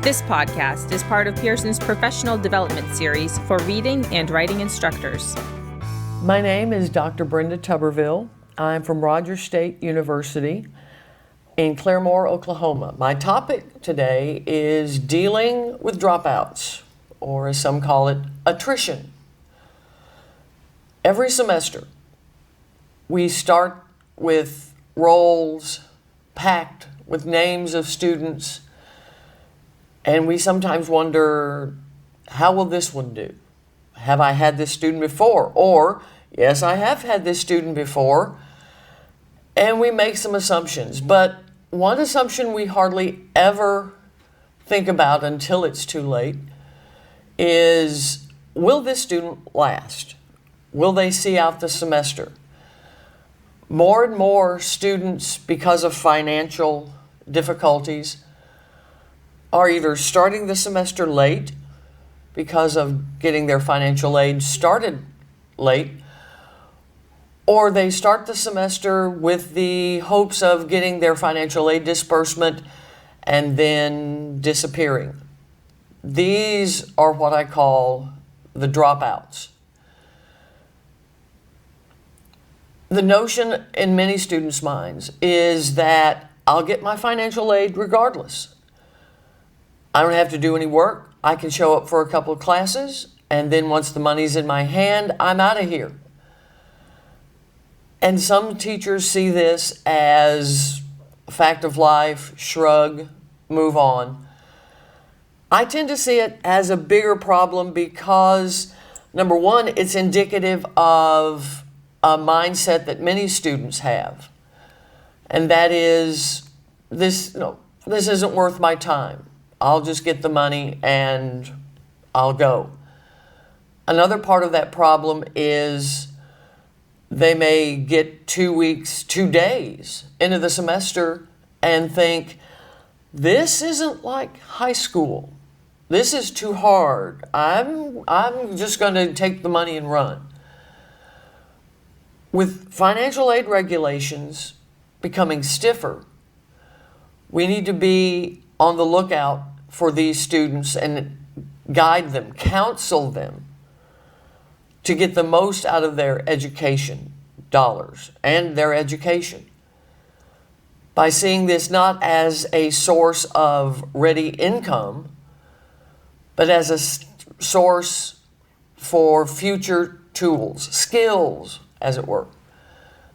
This podcast is part of Pearson's professional development series for reading and writing instructors. My name is Dr. Brenda Tuberbille. I'm from Rogers State University in Claremore, Oklahoma. My topic today is dealing with dropouts, or as some call it, attrition. Every semester, we start with rolls packed with names of students, and we sometimes wonder, how will this one do? Have I had this student before? Or, yes, I have had this student before, and we make some assumptions. But one assumption we hardly ever think about until it's too late is, will this student last? Will they see out the semester? More and more students, because of financial difficulties, are either starting the semester late because of getting their financial aid started late, or they start the semester with the hopes of getting their financial aid disbursement and then disappearing. These are what I call the dropouts. The notion in many students' minds is that I'll get my financial aid regardless. I don't have to do any work. I can show up for a couple of classes, and then once the money's in my hand, I'm out of here. And some teachers see this as a fact of life, shrug, move on. I tend to see it as a bigger problem because, number one, it's indicative of a mindset that many students have. And that is, this isn't worth my time. I'll just get the money and I'll go. Another part of that problem is they may get 2 weeks, 2 days into the semester and think, this isn't like high school. This is too hard. I'm just going to take the money and run. With financial aid regulations becoming stiffer, we need to be on the lookout for these students and guide them, counsel them to get the most out of their education dollars and their education by seeing this not as a source of ready income, but as a source for future tools, skills, as it were,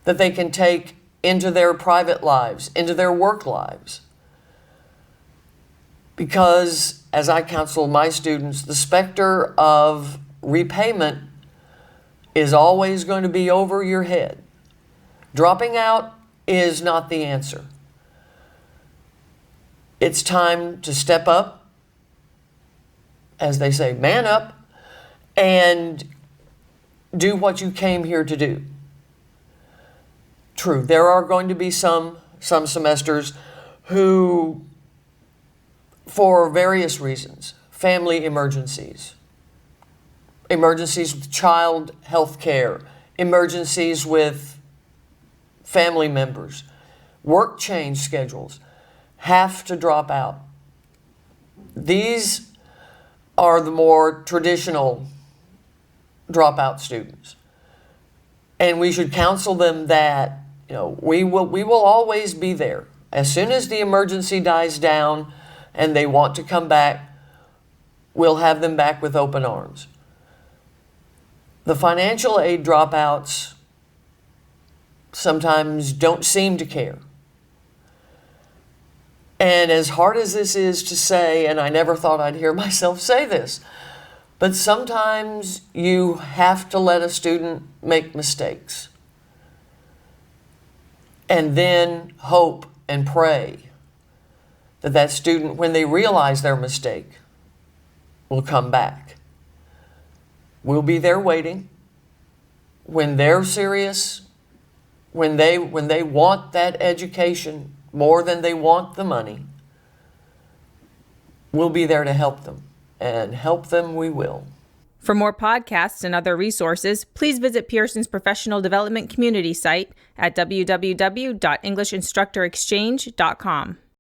that they can take into their private lives, into their work lives. Because, as I counsel my students, the specter of repayment is always going to be over your head. Dropping out is not the answer. It's time to step up, as they say, man up, and do what you came here to do. True, there are going to be some semesters who, for various reasons, family emergencies, emergencies with child health care, emergencies with family members, work change schedules, have to drop out. These are the more traditional dropout students. And we should counsel them that, we will always be there. As soon as the emergency dies down and they want to come back, we'll have them back with open arms. The financial aid dropouts sometimes don't seem to care. And as hard as this is to say, and I never thought I'd hear myself say this, but sometimes you have to let a student make mistakes and then hope and pray that that student, when they realize their mistake, will come back. We'll be there waiting. When they're serious, when they want that education more than they want the money, we'll be there to help them. And help them we will. For more podcasts and other resources, please visit Pearson's professional development community site at www.englishinstructorexchange.com.